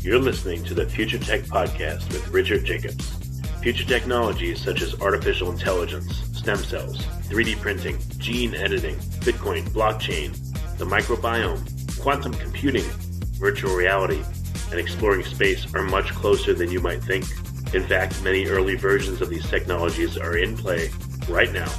You're listening to the Future Tech Podcast with Richard Jacobs. Future technologies such as artificial intelligence, stem cells, 3D printing, gene editing, Bitcoin, blockchain, the microbiome, quantum computing, virtual reality, and exploring space are much closer than you might think. In fact, many early versions of these technologies are in play right now,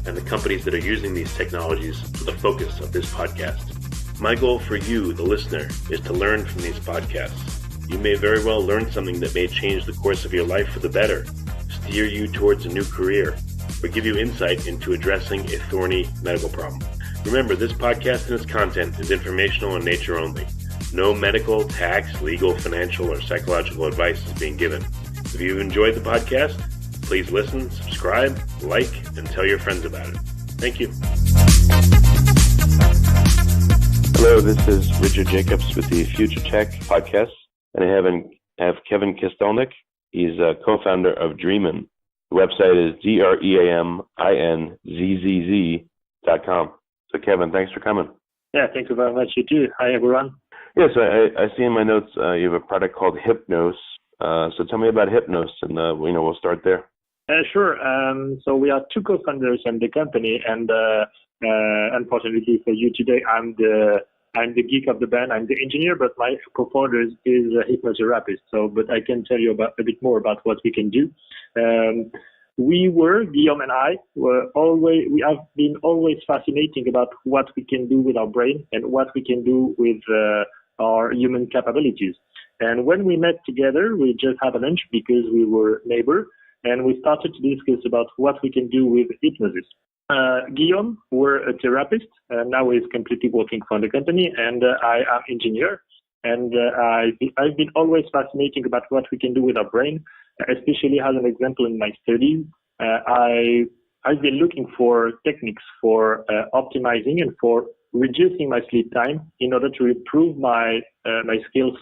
and the companies that are using these technologies are the focus of this podcast. My goal for you, the listener, is to learn from these podcasts. You may very well learn something that may change the course of your life for the better, steer you towards a new career, or give you insight into addressing a thorny medical problem. Remember, this podcast and its content is informational in nature only. No medical, tax, legal, financial, or psychological advice is being given. If you enjoyed the podcast, please listen, subscribe, like, and tell your friends about it. Thank you. Hello, this is Richard Jacobs with the Future Tech Podcast, and I have Kevin Kastelnik. He's a co-founder of Dreamin. The website is dreaminzZz.com. So, Kevin, thanks for coming. Yeah, thank you very much. You too. Hi, everyone. Yes, I see in my notes you have a product called HYPNOS. So tell me about HYPNOS, and we'll start there. Sure. So we are two co-founders in the company, and unfortunately for you today, I'm the geek of the band. I'm the engineer, but my co-founder is a hypnotherapist. But I can tell you a bit more about what we can do. Guillaume and I we have been always fascinating about what we can do with our brain and what we can do with our human capabilities. And when we met together, we just had a lunch because we were neighbors, and we started to discuss about what we can do with hypnosis. Guillaume, we're a therapist, and now he's completely working for the company, and I am engineer. And I've been always fascinating about what we can do with our brain, especially as an example in my studies. I've been looking for techniques for optimizing and for reducing my sleep time in order to improve my skills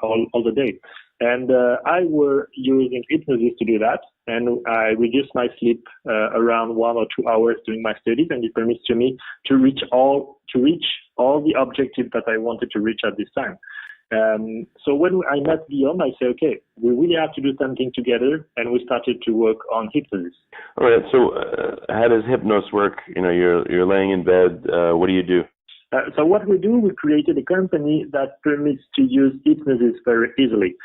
all the day. And I were using hypnosis to do that, and I reduced my sleep around 1 or 2 hours during my studies, and it permits to me to reach all the objectives that I wanted to reach at this time. So when I met Guillaume, I said, okay, we really have to do something together, and we started to work on hypnosis. All right. So how does HYPNOS work? You're laying in bed. What do you do? So what we do, we created a company that permits to use hypnosis very easily.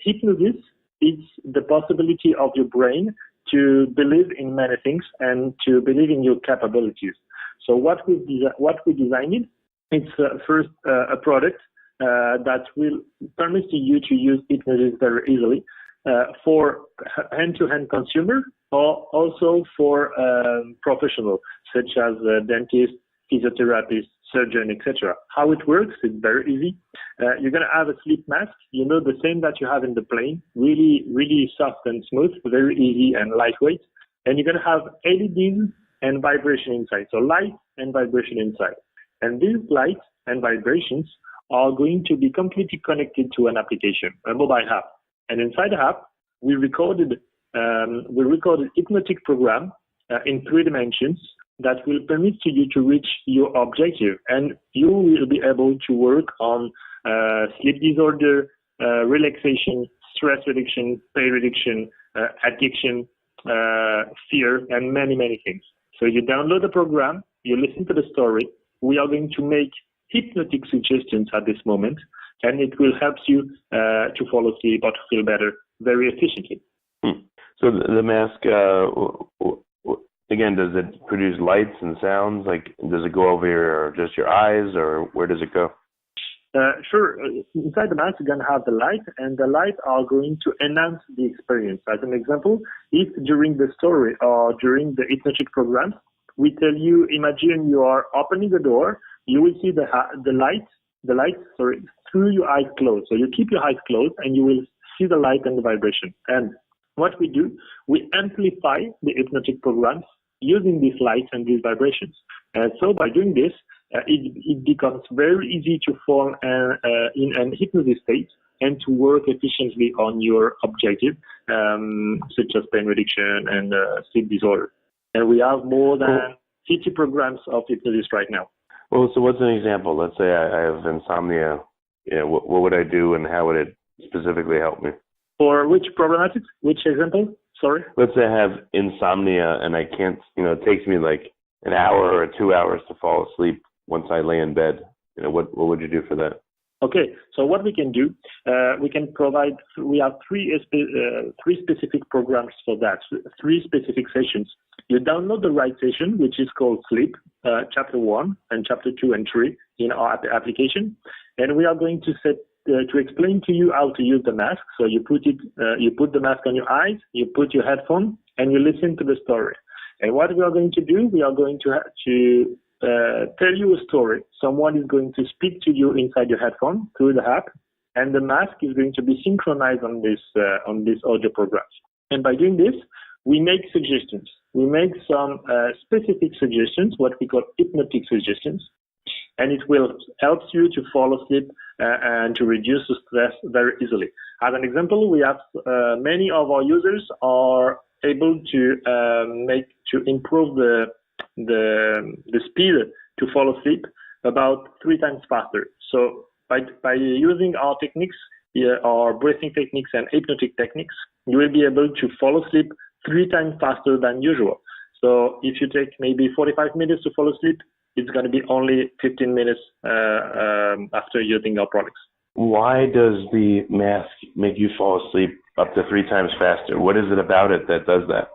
Hypnosis is the possibility of your brain to believe in many things and to believe in your capabilities. So what we designed, it's first a product that will permit you to use hypnosis very easily for hand-to-hand consumer, or also for professionals such as dentists, physiotherapists, surgeon, etc. How it works is very easy. You're going to have a sleep mask, the same that you have in the plane, really, really soft and smooth, very easy and lightweight. And you're going to have LEDs and vibration inside, so light and vibration inside. And these lights and vibrations are going to be completely connected to an application, a mobile app. And inside the app, we recorded hypnotic program in 3 dimensions that will permit you to reach your objective, and you will be able to work on sleep disorder, relaxation, stress reduction, pain reduction, addiction, fear, and many, many things. So you download the program, you listen to the story. We are going to make hypnotic suggestions at this moment, and it will help you to fall asleep or to feel better very efficiently. So the mask, again, does it produce lights and sounds? Like, does it go over just your eyes, or where does it go? Sure. Inside the mask, you're going to have the light, and the light are going to enhance the experience. As an example, if during the story or during the hypnotic program, we tell you, imagine you are opening the door, you will see the light through your eyes closed. So you keep your eyes closed, and you will see the light and the vibration. And what we do, we amplify the hypnotic programs using these lights and these vibrations. So by doing this, it becomes very easy to fall in an hypnosis state and to work efficiently on your objective, such as pain reduction and sleep disorder. And we have more than 50 programs of hypnosis right now. Well, so what's an example? Let's say I have insomnia. what would I do and how would it specifically help me? For which problematic? Which example? Sorry. Let's say I have insomnia and I can't, it takes me like an hour or 2 hours to fall asleep once I lay in bed. What would you do for that? Okay, so what we can do, we have three specific programs for that, 3 specific sessions. You download the right session, which is called Sleep, Chapter 1 and Chapter 2 and 3 in our application. And we are going to explain to you how to use the mask. So you put the mask on your eyes, you put your headphone, and you listen to the story. And what we are going to do, we are going to tell you a story. Someone is going to speak to you inside your headphone through the app, and the mask is going to be synchronized on this audio program. And by doing this, we make suggestions. We make some specific suggestions, what we call hypnotic suggestions, and it will help you to fall asleep and to reduce the stress very easily. As an example, we have many of our users are able to improve the speed to fall asleep about 3 times faster. So by using our techniques, our breathing techniques and hypnotic techniques, you will be able to fall asleep 3 times faster than usual. So if you take maybe 45 minutes to fall asleep, it's going to be only 15 minutes after using our products. Why does the mask make you fall asleep up to 3 times faster? What is it about it that does that?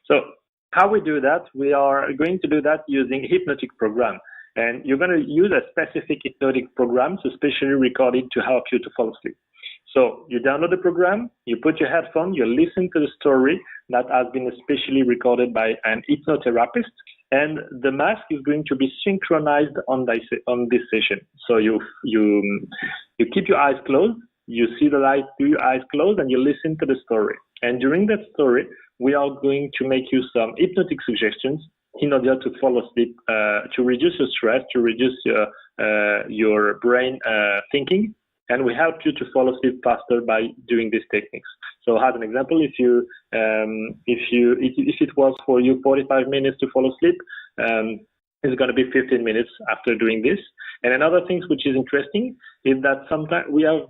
So how we do that, we are going to do that using hypnotic program. And you're going to use a specific hypnotic program, specially recorded to help you to fall asleep. So you download the program, you put your headphone, you listen to the story that has been especially recorded by an hypnotherapist, and the mask is going to be synchronized on this session. So you keep your eyes closed, you see the light through your eyes closed, and you listen to the story. And during that story, we are going to make you some hypnotic suggestions in order to fall asleep, to reduce your stress, to reduce your brain thinking, and we help you to fall asleep faster by doing these techniques. So, as an example, if it was for you 45 minutes to fall asleep, it's going to be 15 minutes after doing this. And another thing which is interesting is that sometimes we have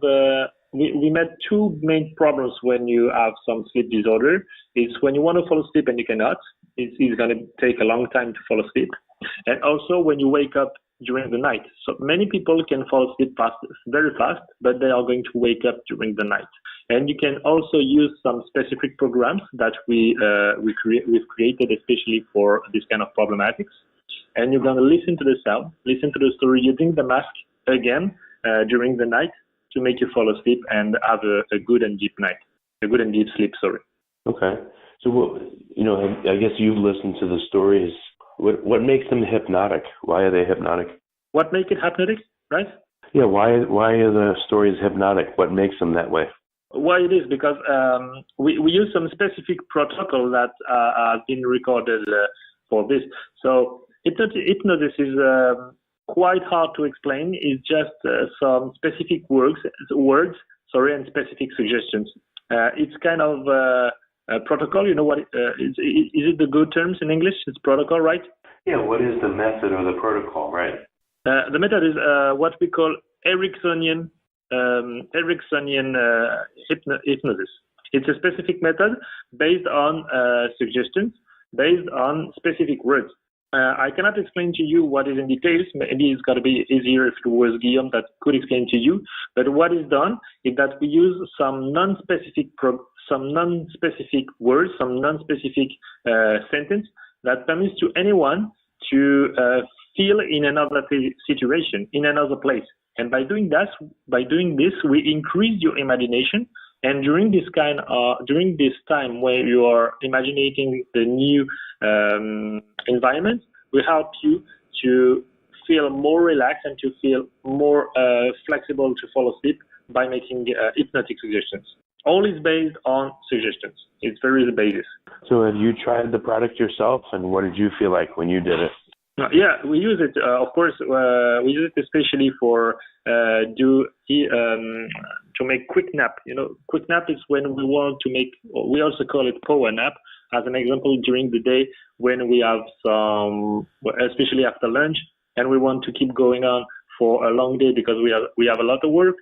we met 2 main problems when you have some sleep disorder. It's when you want to fall asleep and you cannot. It's going to take a long time to fall asleep. And also when you wake up during the night. So many people can fall asleep very fast, but they are going to wake up during the night. And you can also use some specific programs that we've created especially for this kind of problematics. And you're going to listen to the sound, listen to the story using the mask again during the night to make you fall asleep and have a good and deep sleep. Sorry. Okay. So, I guess you've listened to the stories. What makes them hypnotic? Why are they hypnotic? What makes it hypnotic, right? Yeah. Why are the stories hypnotic? What makes them that way? Why it is because we use some specific protocol that has been recorded for this. So hypnosis is quite hard to explain. It's just some specific words, and specific suggestions. It's kind of a protocol. You know what? Is it the good terms in English? It's protocol, right? Yeah. What is the method or the protocol, right? The method is what we call Ericksonian hypnosis. It's a specific method based on suggestions, based on specific words. I cannot explain to you what is in details. Maybe it's got to be easier if it was Guillaume that could explain to you. But what is done is that we use some non-specific words, some non-specific sentence that permits to anyone to feel in another situation, in another place. And by doing this, we increase your imagination. And during this time where you are imagining the new environment, we help you to feel more relaxed and to feel more flexible to fall asleep by making hypnotic suggestions. All is based on suggestions. It's very the basis. So have you tried the product yourself, and what did you feel like when you did it? Yeah, we use it. Of course, we use it especially for to make quick nap. Quick nap is when we want to make. We also call it power nap. As an example, during the day when we have some, especially after lunch, and we want to keep going on for a long day because we have a lot of work.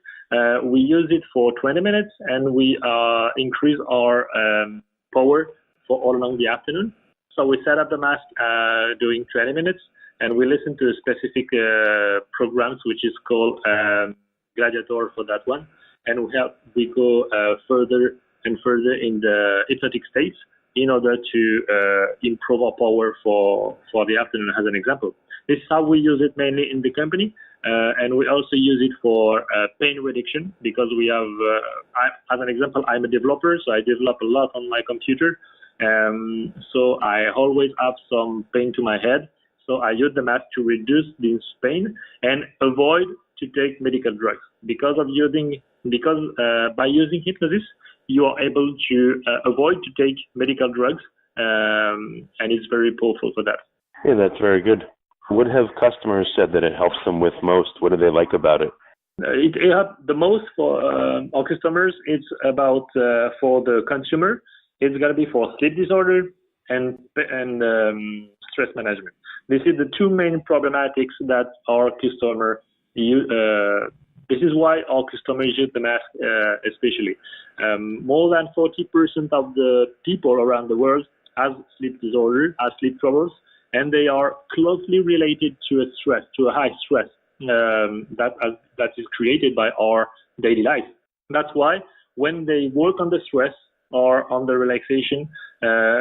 We use it for 20 minutes and we increase our power for all along the afternoon. So we set up the mask doing 20 minutes and we listen to specific programs, which is called Gladiator for that one. And we go further and further in the hypnotic states in order to improve our power for the afternoon, as an example. This is how we use it mainly in the company. And we also use it for pain reduction because we have, as an example, I'm a developer, so I develop a lot on my computer. So I always have some pain to my head. So I use the mask to reduce this pain and avoid to take medical drugs. By using hypnosis, you are able to avoid to take medical drugs, and it's very powerful for that. Yeah, that's very good. What have customers said that it helps them with most? What do they like about it? It helps the most for our customers. It's about for the consumer. It's going to be for sleep disorder and stress management. This is the two main problematics that our customer use. This is why our customers use the mask, especially. More than 40% of the people around the world have sleep disorder, have sleep troubles, and they are closely related to a high stress that is created by our daily life. That's why when they work on the stress or on the relaxation,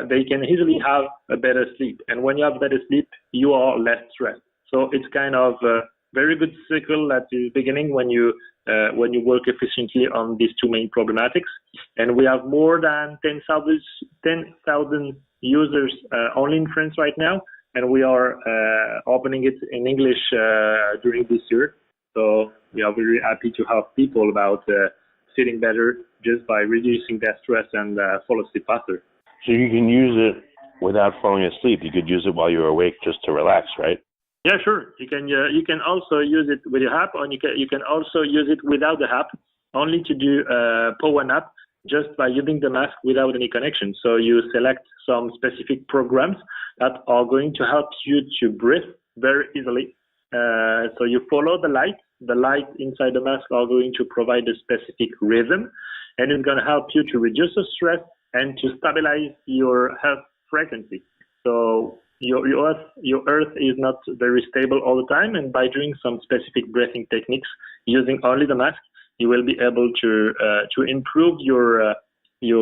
they can easily have a better sleep. And when you have better sleep, you are less stressed. So it's kind of a very good cycle at the beginning when you work efficiently on these two main problematics. And we have more than 10,000 users only in France right now. And we are opening it in English during this year. So we are very happy to help people about feeling better just by reducing their stress and fall asleep faster. So you can use it without falling asleep. You could use it while you're awake just to relax, right? Yeah, sure. You can also use it with your app, or you can also use it without the app, only to do power nap just by using the mask without any connection. So you select some specific programs that are going to help you to breathe very easily. So you follow the light. The light inside the mask are going to provide a specific rhythm, and it's going to help you to reduce the stress and to stabilize your health frequency. So your earth is not very stable all the time, and by doing some specific breathing techniques using only the mask, you will be able to improve your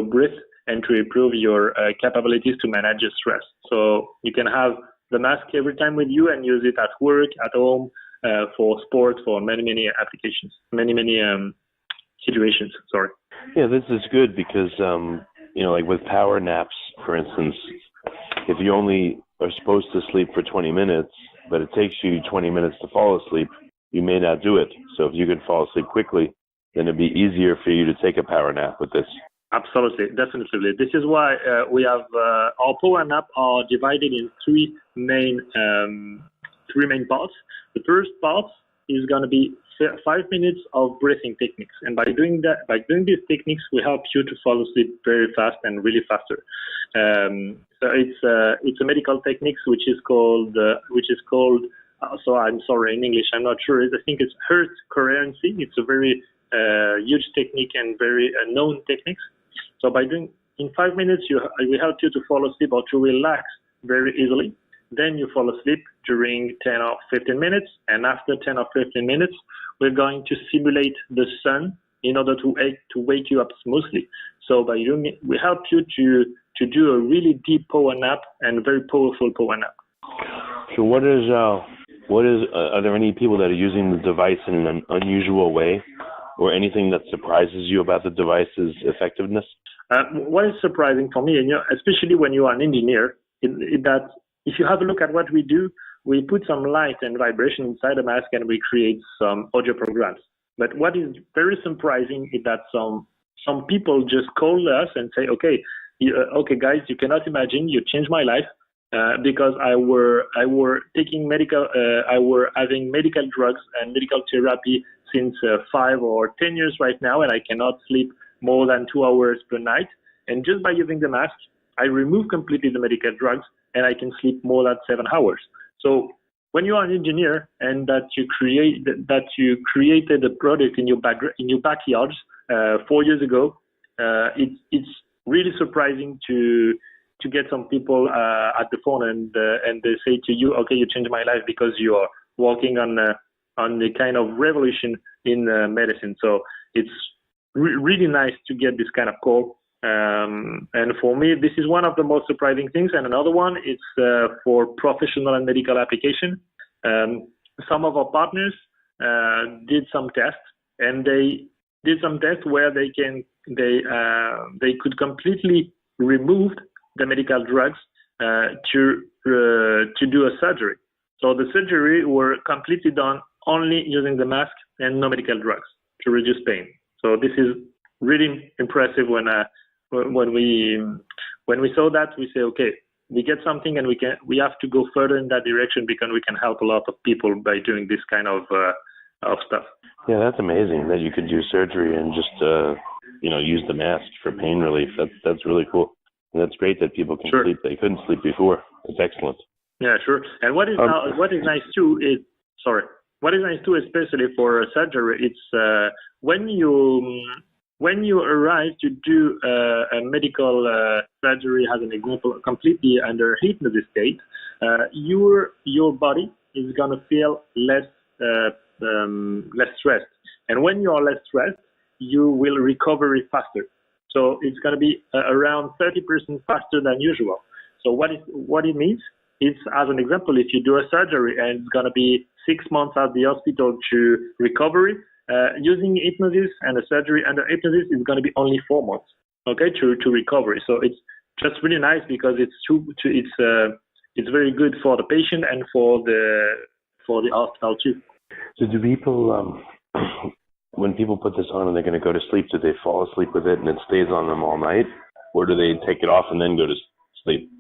breath and to improve your capabilities to manage your stress. So you can have the mask every time with you and use it at work, at home, for sport, for many applications, many situations. Sorry. Yeah, this is good because like with power naps, for instance, if you only are supposed to sleep for 20 minutes, but it takes you 20 minutes to fall asleep, you may not do it. So if you can fall asleep quickly, then it'd be easier for you to take a power nap with this. Absolutely, definitely. This is why we have our power nap are divided in three main parts. The first part is going to be 5 minutes of breathing techniques, and by doing these techniques, we help you to fall asleep very fast and really faster. So it's a medical techniques which is called. So I'm sorry in English, I'm not sure. I think it's heart coherency. It's a very huge technique and very known techniques. So by doing in 5 minutes, we help you to fall asleep or to relax very easily. Then you fall asleep during 10 or 15 minutes, and after 10 or 15 minutes, we're going to simulate the sun in order to wake you up smoothly. So by doing it, we help you to do a really deep power nap and very powerful power nap. So are there any people that are using the device in an unusual way, or anything that surprises you about the device's effectiveness? What is surprising for me, and especially when you are an engineer, is that if you have a look at what we do, we put some light and vibration inside the mask and we create some audio programs. But what is very surprising is that some people just call us and say, okay guys, you cannot imagine, you changed my life because I were having medical drugs and medical therapy since 5 or 10 years right now, and I cannot sleep more than 2 hours per night. And just by using the mask, I remove completely the medical drugs and I can sleep more than 7 hours. So when you are an engineer and that you created a product in your backyard 4 years ago, it's really surprising to get some people at the phone and they say to you, okay, you changed my life because you are working on the kind of revolution in medicine. So it's really nice to get this kind of call. And for me, this is one of the most surprising things. And another one is for professional and medical application. Some of our partners did some tests, and they did some tests where they could completely remove the medical drugs to do a surgery. So the surgery were completely done only using the mask and no medical drugs to reduce pain. So this is really impressive. When we saw that, we say, okay, we get something, and we have to go further in that direction because we can help a lot of people by doing this kind of stuff. Yeah, that's amazing that you could do surgery and just use the mask for pain relief. That's really cool. And that's great that people can sleep. They couldn't sleep before. It's excellent. Yeah, sure. And what is nice too is especially for surgery, it's when you arrive to do a medical surgery, as an example, completely under hypnosis state, your body is gonna feel less stressed, and when you are less stressed, you will recover faster. So it's gonna be around 30% faster than usual. So what it means? It's, as an example, if you do a surgery and it's gonna be 6 months at the hospital to recovery. Using hypnosis and a surgery under hypnosis is going to be only 4 months, okay, to recovery. So it's just really nice because it's very good for the patient and for the hospital too. So do people, when people put this on and they're going to go to sleep, do they fall asleep with it and it stays on them all night, or do they take it off and then go to sleep?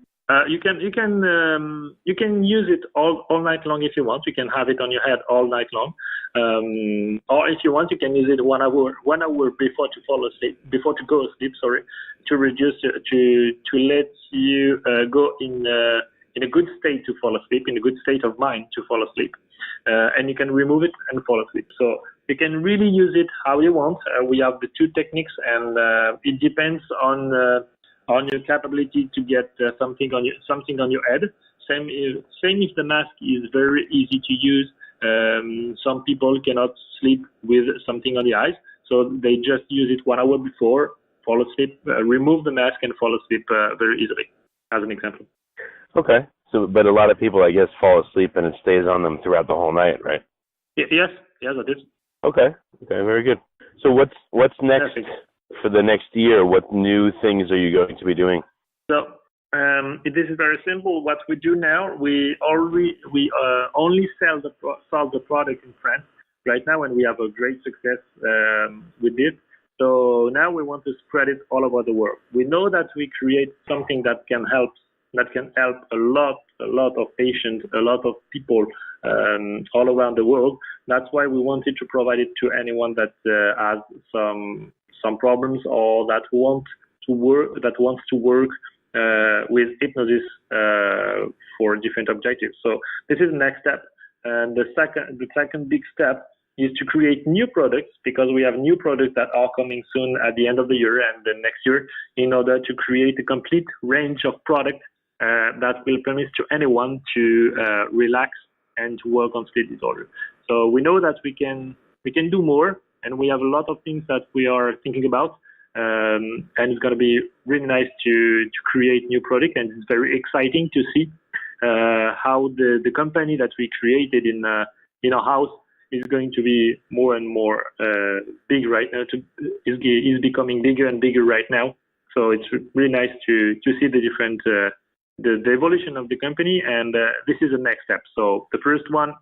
You can use it all night long if you want. You can have it on your head all night long, or if you want, you can use it 1 hour before to go to sleep. To reduce to let you go in a good state to fall asleep, in a good state of mind to fall asleep, and you can remove it and fall asleep. So you can really use it how you want. We have the two techniques, and it depends on your capability to get something on your head. Same if the mask is very easy to use. Some people cannot sleep with something on the eyes, so they just use it 1 hour before, fall asleep, remove the mask, and fall asleep very easily, as an example. Okay. So, but a lot of people, I guess, fall asleep and it stays on them throughout the whole night, right? Yes, that is. Okay, very good. So what's next? For the next year, what new things are you going to be doing? So this is very simple. What we do now, we only sell the product in France right now, and we have a great success with this. So now we want to spread it all over the world. We know that we create something that can help a lot of patients, a lot of people all around the world. That's why we wanted to provide it to anyone that has some problems or that wants to work with hypnosis for different objectives. So this is the next step. And the second big step is to create new products, because we have new products that are coming soon at the end of the year and the next year, in order to create a complete range of products that will permit to anyone to relax and to work on sleep disorder. So we know that we can do more, and we have a lot of things that we are thinking about, and it's going to be really nice to create new products, and it's very exciting to see how the company that we created in our house is going to be more and more big right now. Is becoming bigger and bigger right now. So it's really nice to see the different the evolution of the company, and this is the next step. So the first one,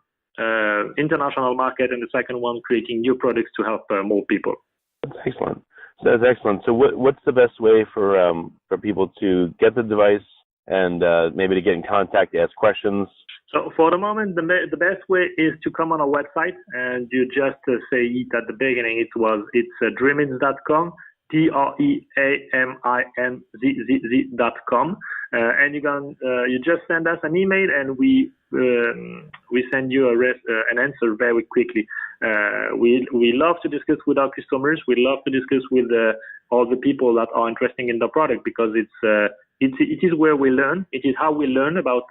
international market, and the second one, creating new products to help more people. That's excellent. That's excellent. So what's the best way for people to get the device and maybe to get in contact, ask questions? So for the moment, the best way is to come on our website, and you just say it at the beginning. It's dreaminzZz.com, dreaminzZz.com. And you just send us an email, and we send you an answer very quickly. We love to discuss with our customers. We love to discuss with all the people that are interested in the product, because it is where we learn. It is how we learn about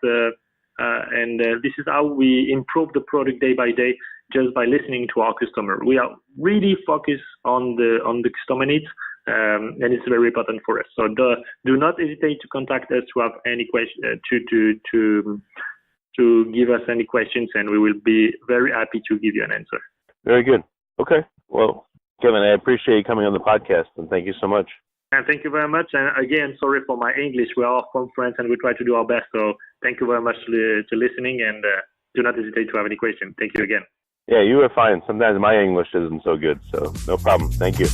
and this is how we improve the product day by day, just by listening to our customer. We are really focused on the customer needs, and it's very important for us. So do not hesitate to contact us to have any question, to give us any questions, and we will be very happy to give you an answer. Very good. Okay. Well, Kevin, I appreciate you coming on the podcast, and thank you so much. And thank you very much. And again, sorry for my English. We are from France, and we try to do our best. So thank you very much to listening, and do not hesitate to have any questions. Thank you again. Yeah, you were fine. Sometimes my English isn't so good, so no problem. Thank you.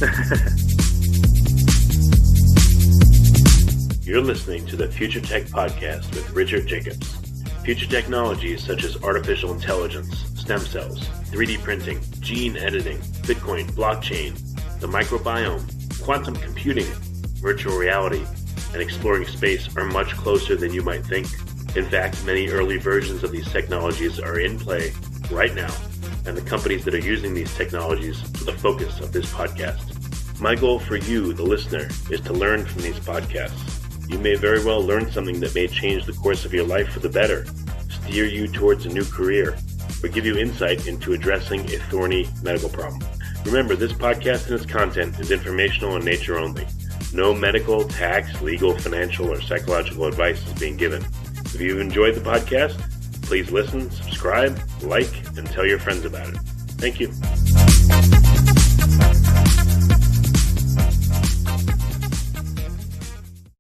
You're listening to the Future Tech Podcast with Richard Jacobs. Future technologies such as artificial intelligence, stem cells, 3D printing, gene editing, Bitcoin, blockchain, the microbiome, quantum computing, virtual reality, and exploring space are much closer than you might think. In fact, many early versions of these technologies are in play right now, and the companies that are using these technologies are the focus of this podcast. My goal for you, the listener, is to learn from these podcasts. You may very well learn something that may change the course of your life for the better, steer you towards a new career, or give you insight into addressing a thorny medical problem. Remember, this podcast and its content is informational in nature only. No medical, tax, legal, financial, or psychological advice is being given. If you enjoyed the podcast, please listen, subscribe, like, and tell your friends about it. Thank you.